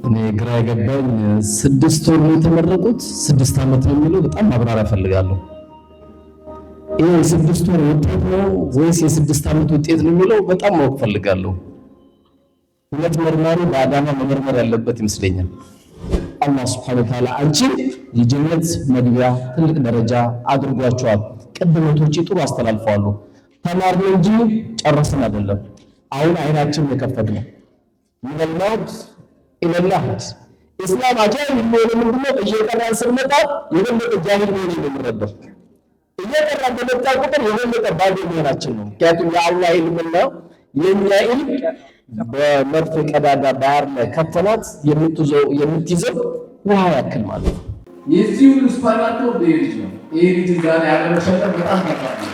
እኔ ግራ የገባኝ 6 ወር ነው የተመረቁት 6 ዓመት ነው የሚለው በጣም ማብራሪያ ፈልጋለሁ። ይሄ 6 ወር ውጤት ነው ወይስ የ6 ዓመት ውጤት ነው የሚለው በጣም ማወቅ ፈልጋለሁ። ሁለት መርማሪ በአዳማ መመርመር ያለበት ይመስለኛል። አላህ Subhanahu Wa Ta'ala አንቺ የጀነት መግቢያ ትልቅ ደረጃ አድርጓቸዋል። ቅድመቶች ጥሩ አስተላልፈዋል። ተማርን እንጂ ጨረስን አይደለም። አሁን አይናችን የከፈትነው ምንልማድ ኢለላህድ ኢስላም አጃኢብ ነው። ምንድነው እየቀራን ስንመጣ የበለጠ ጃሂል ነው የምንረዳው። እየቀራን በመጣ ቁጥር የበለጠ ባዶ መሆናችን ነው። ምክንያቱም የአላህ ኢልምና የኛ ኢልም በመርፌ ቀዳዳ ባህር ላይ ከተናት የምትይዘው ውሃ ያክል ማለት ነው። የዚህ ሁሉ ስፓናቶ በልጅ ነው። ይሄ ልጅ ዛሬ ያለመሸጠ በጣም ከባድ ነው።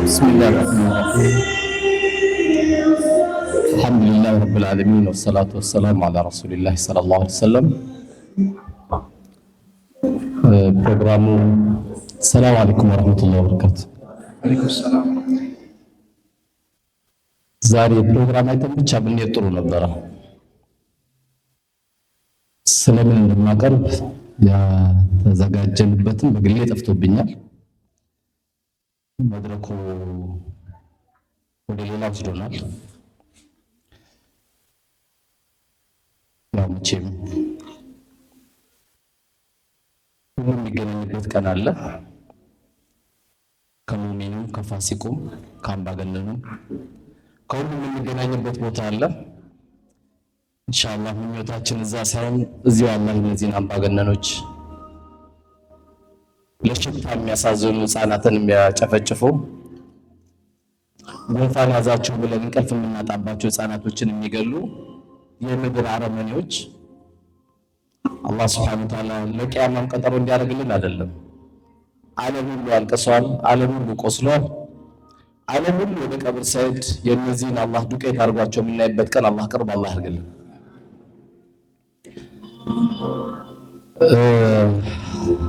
ቢስሚላሂር ረህማኒር ረሂም አልሐምዱሊላሂ ረብል ዓለሚን ወሰላቱ ወሰላሙ ዐላ ረሱሊላህ ሰለላሁ ዐለይሂ ወሰለም። ፕሮግራሙ ሰላም አለይኩም ወራህመቱላሂ ወበረካቱ። አለይኩም ሰላም። ዛሬ ፕሮግራም አይተን ብቻ ብንሄድ ጥሩ ነበረ። ስለምን እንደማቀርብ ያተዘጋጀንበትን በግሌ ጠፍቶብኛል። መድረኩ ወደ ሌላ ወስዶናል። ያው መቼም ሁሉም የሚገናኝበት ቀን አለ። ከሙእሚኑም ከፋሲቁም ከአምባገነኑም ከሁሉም የሚገናኝበት ቦታ አለ። ኢንሻአላህ ምኞታችን እዛ ሳይሆን እዚሁ አላህ እነዚህን አምባገነኖች ለሽፍታ የሚያሳዝኑ ህፃናትን የሚያጨፈጭፉ ጉንፋን ያዛቸው ብለን እንቅልፍ የምናጣባቸው ህፃናቶችን የሚገሉ የምድር አረመኔዎች አላህ Subhanahu Wa Ta'ala ለቂያማም ቀጠሮ እንዲያደርግልን አይደለም። ዓለም ሁሉ አልቅሷል፣ ዓለም ሁሉ ቆስሏል፣ ዓለም ሁሉ ወደ ቀብር ሳይድ የነዚህን አላህ ዱቄት አድርጓቸው የምናይበት ቀን አላህ ቅርብ አላህ ያድርግልን።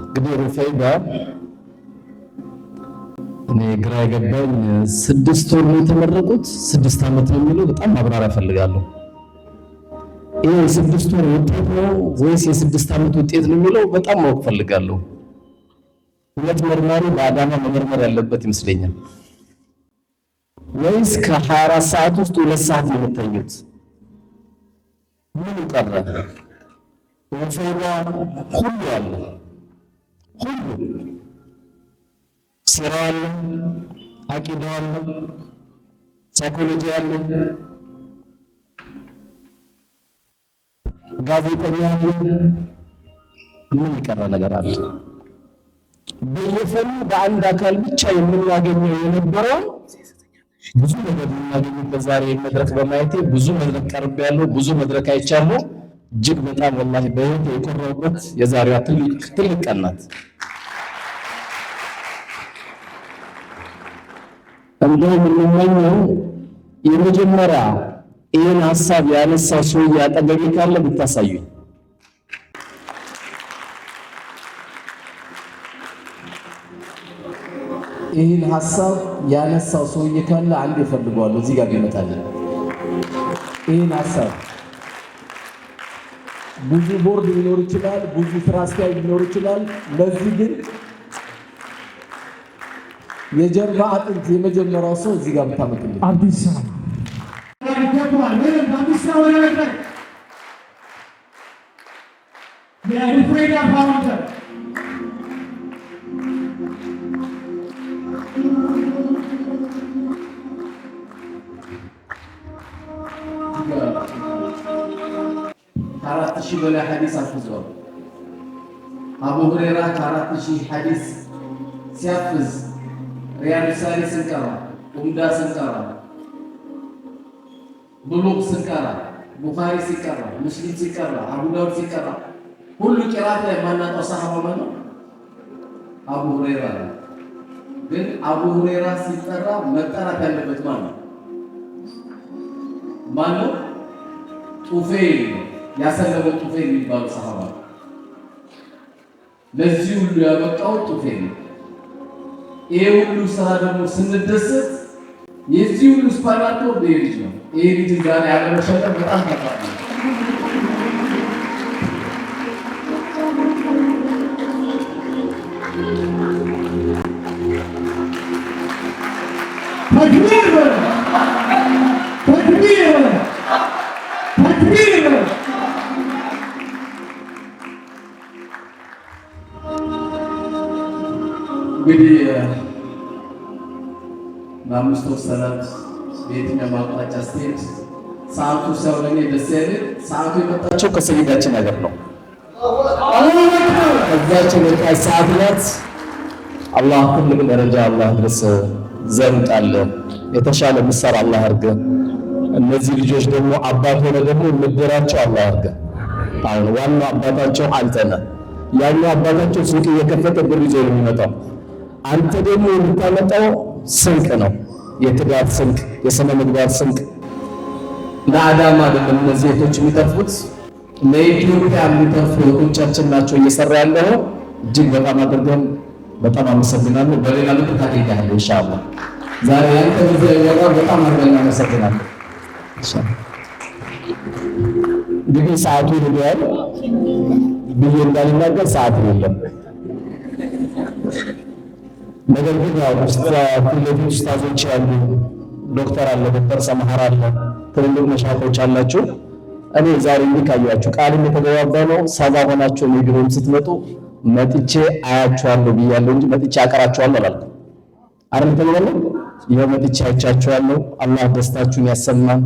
እንግዲህ ሩፈይዳ እኔ ግራ የገባኝ 6 ወር ነው የተመረቁት 6 ዓመት ነው የሚለው በጣም ማብራሪያ ፈልጋለሁ። ይሄ 6 ወር ውጤት ነው ወይስ የ6 ዓመት ውጤት ነው የሚለው በጣም ማወቅ ፈልጋለሁ። ሁለት መርማሪ በአዳማ መመርመር ያለበት ይመስለኛል። ወይስ ከ24 ሰዓት ውስጥ 2 ሰዓት ነው የምትተኙት? ምን ቀረ? ወፈራ ሁሉ አለ፣ ሁሉ ስራ አለ፣ አቂዳ አለ፣ ሳይኮሎጂ አለ፣ ጋዜጠኛ አለ። ምን ይቀራ ነገር አለ? በየፈኑ በአንድ አካል ብቻ የምናገኘው የነበረው ብዙ ነገር የምናገኝበት ዛሬ መድረክ በማየቴ ብዙ መድረክ ቀርብ ያለው ብዙ መድረክ አይቻለሁ። እጅግ በጣም ወላሂ በህይወት የቆረበት የዛሬዋ ትልቅ ቀን ናት። እንደውም የምመኘው የመጀመሪያ ይህን ሀሳብ ያነሳው ሰውዬ አጠገቤ ካለ ብታሳዩኝ። ይህን ሀሳብ ያነሳው ሰውዬ ካለ አንድ ይፈልገዋለሁ እዚህ ጋር ይመጣልኝ። ይህን ሀሳብ ብዙ ቦርድ ሊኖር ይችላል፣ ብዙ ስራ አስኪያጅ ሊኖር ይችላል። ለዚህ ግን የጀርባ አጥንት የመጀመሪያው ሰው እዚህ ጋር ብታመጡልኝ። አዲስ ከአራት ሺህ በላይ ሐዲስ አፍዟል። አቡ ሁረይራ ከ4 ሺህ ሐዲስ ሲያፍዝ ሪያድ ሳሊ ስንቀራ፣ ኡምዳ ስንቀራ፣ ብሉግ ስንቀራ፣ ቡኻሪ ሲቀራ፣ ሙስሊም ሲቀራ፣ አቡ ዳውድ ሲቀራ ሁሉ ቂራት ላይ ማናጣው ሰሃባ ማን ነው? አቡ ሁረይራ። ግን አቡ ሁረይራ ሲጠራ መጠራት ያለበት ማን ነው? ማን ነው? ጡፈይል ያሰለመው ጡፈይል የሚባለው ሰሃባ። ለዚህ ሁሉ ያበቃው ጡፈይል። ይሄ ሁሉ ስራ ደግሞ ስንደሰት የዚህ ሁሉ ስፓርላቶ ልጅ ነው። ይሄ ልጅ ዛሬ ያለመሸለም በጣም ከባድ ነው። እንግዲህ በአምስቱ ሰላት በየትኛው አቅጣጫ ስትሄድ ሰዓቱ ሰው ለኔ ደስ ያለ ሰዓቱ የመጣቸው ከሰይዳችን ነገር ነው። ከዛችን ሰዓት ናት። አላህ ትልቅ ደረጃ አላህ ድረስ ዘንጣለ የተሻለ ምሳር አላህ አርገ። እነዚህ ልጆች ደግሞ አባት ሆነ ደግሞ ምድራቸው አላህ አርገ። አሁን ዋናው አባታቸው አንተና ያኛው አባታቸው ስንቅ እየከፈተ ብር ይዞ ነው የሚመጣው። አንተ ደግሞ የምታመጣው ስንቅ ነው፣ የትዳር ስንቅ፣ የስነ ምግባር ስንቅ። ለአዳማ አይደለም እነዚህ እህቶች የሚተርፉት ለኢትዮጵያ የሚተርፉ እህቶቻችን ናቸው እየሰራ ያለው። እጅግ በጣም አድርገን በጣም አመሰግናለሁ። በሌላ ልክ ታገኛለህ ኢንሻአላህ። ዛሬ ያንተ ጊዜ ያወራ በጣም አድርገን አመሰግናለሁ። እንግዲህ ሰዓቱ ይሄዳል ብዬ እንዳልናገር ሰዓት የለም። ነገር ግን ያው ፊልም ኡስታዞች ያሉ ዶክተር አለ፣ ዶክተር ሰማሃር አለ፣ ትልልቅ መሻፎች አላችሁ። እኔ ዛሬ እንዲካያችሁ ቃልም የተገባባ ነው። ሰባ ሆናችሁ ቢሮም ስትመጡ መጥቼ አያችኋለሁ ብያለሁ እንጂ መጥቼ አቀራችኋለሁ አላልኩም። አረም ተብሏል። ይሄ መጥቼ አያችኋለሁ። አላህ ደስታችሁን ያሰማን።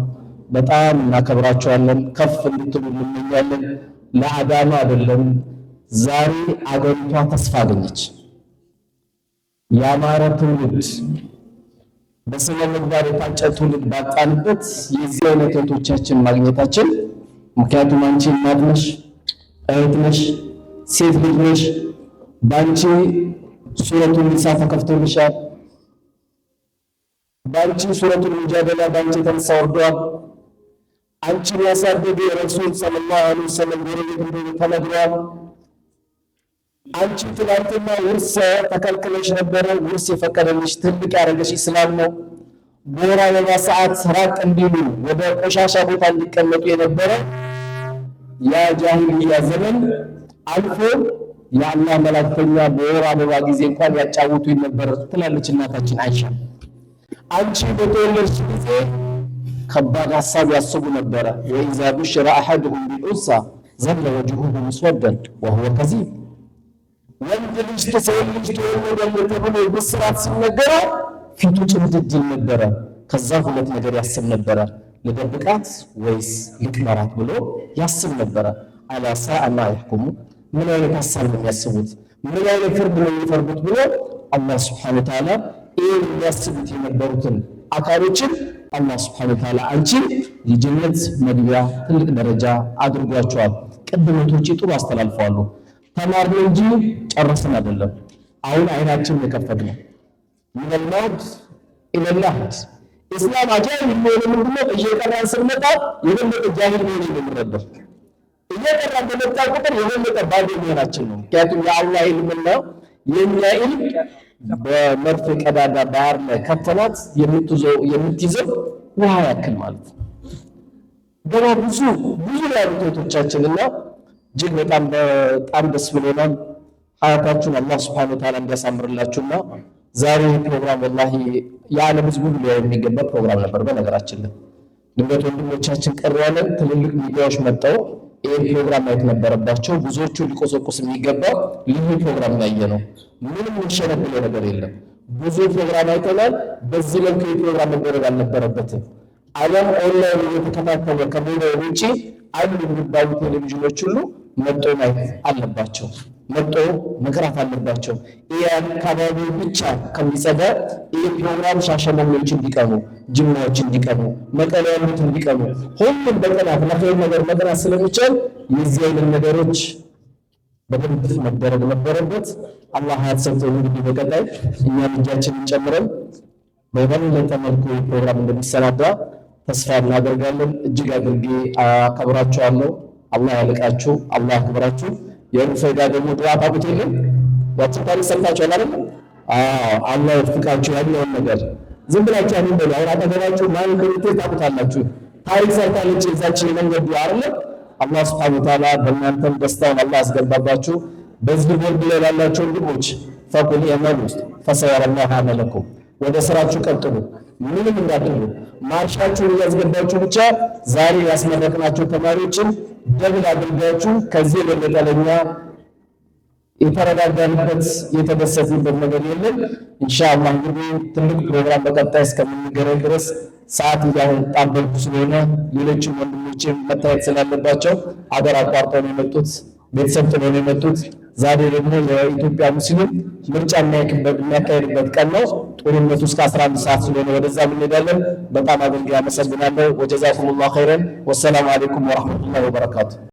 በጣም እናከብራችኋለን። ከፍ እንድትሉ እንመኛለን። ለአዳማ አይደለም ዛሬ አገሪቷ ተስፋ አገኘች። ያማረ ትውልድ በስነ ምግባር የታጨ ትውልድ ባጣንበት የዚህ አይነት እህቶቻችን ማግኘታችን፣ ምክንያቱም አንቺ እናት ነሽ፣ እህት ነሽ፣ ሴት ልጅ ነሽ። ባንቺ ሱረቱን ኒሳ ተከፍቶልሻል። ባንቺ ሱረቱን ሙጃደላ ባንቺ የተነሳ ወርዷል። አንቺን ያሳደገ ረሱል ሰለላሁ ዐለይሂ ወሰለም ጎረቤት እንደሆነ ተነግሯል። አንቺ ትናንትና ውርስ ተከልክለሽ ነበረ። ውርስ የፈቀደልሽ ትልቅ ያደረገሽ ኢስላም ነው። በወር አበባ ሰዓት ራቅ እንዲሉ ወደ ቆሻሻ ቦታ እንዲቀመጡ የነበረ ያ ጃሂልያ ዘመን አልፎ የአላህ መላእክተኛ በወር አበባ ጊዜ እንኳን ያጫውቱኝ ነበር ትላለች እናታችን አይሻ። አንቺ በተወለድሽ ጊዜ ከባድ ሀሳብ ያስቡ ነበረ። ወኢዛ ቡሽረ አሐዱሁም ቢልኡንሳ ዘለ ወጅሁሁ ሙስወደን ወሁወ ከዚብ። ወንድ ልጅ ሴት ልጅ ተወለደ ተብሎ ብስራት ሲነገረው ፊቱ ጭምድድ ይል ነበረ። ከዛ ሁለት ነገር ያስብ ነበረ፣ ልደብቃት ወይስ ልቅመራት ብሎ ያስብ ነበረ። አላ ሰአ ማ የሕኩሙ፣ ምን አይነት ሀሳብ ነው የሚያስቡት፣ ምን አይነት ፍርድ ነው የሚፈርዱት ብሎ አላህ ሱብሓነሁ ወተዓላ ይህን የሚያስቡት የነበሩትን አካሎችን አላህ ሱብሓነሁ ወተዓላ አንቺን የጀነት መግቢያ ትልቅ ደረጃ አድርጓቸዋል። ቅድመቶች ጥሩ አስተላልፈዋሉ። ተማርን እንጂ ጨረስን አይደለም። አሁን አይናችን የከፈትነው ሚነልማድ ኢለላህድ ኢስላም አጃኢብ የሚሆነ ምንድነው? እየቀራን ስንመጣ የበለጠ ጃሂል መሆን የምንረዳው እየቀራን በመጣ ቁጥር የበለጠ ባዶ መሆናችን ነው። ምክንያቱም የአላህ ኢልምና የኛ ኢልም በመርፌ ቀዳዳ ባህር ላይ ከተናት የምትይዘው ውሃ ያክል ማለት ነው። ገና ብዙ ያሉት እህቶቻችንና እጅግ በጣም ደስ ብሎናል። ሀያታችሁን አላህ ሱብሓነሁ ወተዓላ እንዲያሳምርላችሁና ዛሬ ፕሮግራም ወላሂ የዓለም ሕዝብ ሁሉ የሚገባ ፕሮግራም ነበር። በነገራችን ላይ ድንገት ወንድሞቻችን ቀር ያለን ትልልቅ ሚዲያዎች መጥተው ይህን ፕሮግራም ማየት ነበረባቸው። ብዙዎቹ ሊቆሰቁስ የሚገባ ልዩ ፕሮግራም ያየ ነው። ምንም የሚሸነብለው ነገር የለም። ብዙ ፕሮግራም አይተናል። በዚህ መልኩ የፕሮግራም መደረግ አልነበረበትም። ዓለም ኦንላይን እየተከታተለ ከሚለው ውጪ አሉ የሚባሉ ቴሌቪዥኖች ሁሉ መጥቶ ማየት አለባቸው፣ መጥቶ መቅራት አለባቸው። ይህ አካባቢ ብቻ ከሚጸዳ ይህ ፕሮግራም ሻሸመኔዎች እንዲቀኑ፣ ጅማዎች እንዲቀኑ፣ መቀሌ ያሉት እንዲቀኑ፣ ሁሉም በቀናት ለኸይር ነገር መቅራት ስለሚቻል የዚህ አይነት ነገሮች በደንብ መደረግ ነበረበት። አላህ ያሰብተው እንግዲህ በቀጣይ እኛም እጃችንን ጨምረን በበለጠ መልኩ ፕሮግራም እንደሚሰናዳ ተስፋ እናደርጋለን። እጅግ አድርጌ አከብራችኋለሁ። አላህ ያልቃችሁ፣ አላህ ያክብራችሁ። የሩፈይዳ ደግሞ ዱዓ ታቁት የለም ያቺ ታሪክ ሰምታችኋል አይደል? አላህ ይፍቃችሁ ያለውን ነገር ዝም ብላችሁ አሁን በሉ። አሁን አጠገባችሁ ማን ከልት ታውቁታላችሁ። ታሪክ ሰርታለች የዛች መንገዱ አይደለ? አላህ ሱብሓነሁ ወተዓላ በእናንተም ደስታውን አላህ ያስገባባችሁ። በዚህ ቦርድ ላይ ያላችሁ ወንድሞች ፈቁል የመኑ ፈሰየረላሁ አመለኩም፣ ወደ ስራችሁ ቀጥሉ፣ ምንም እንዳትሉ። ማርሻችሁን እያስገባችሁ ብቻ ዛሬ ያስመረቅናቸው ተማሪዎችን ደብል አድርጋችሁ ከዚህ የበለጠ ለኛ የተረጋጋንበት የተደሰትንበት ነገር የለም። ኢንሻአላህ እንግዲህ ትልቅ ፕሮግራም በቀጣይ እስከምንገናኝ ድረስ ሰዓት እያጣበብኩ ስለሆነ ሌሎችም ወንድሞችም መታየት ስላለባቸው አገር አቋርጠው ነው የመጡት፣ ቤተሰብ ጥለው ነው የመጡት። ዛሬ ደግሞ የኢትዮጵያ ሙስሊም ምርጫ የሚያካሄድበት ቀን ነው። ጦርነቱ እስከ 11 ሰዓት ስለሆነ ወደዛ እንሄዳለን። በጣም አድርጌ አመሰግናለሁ። ወጀዛኩሙላሁ ኸይረን። ወሰላሙ አለይኩም ወራህመቱላሂ ወበረካቱ።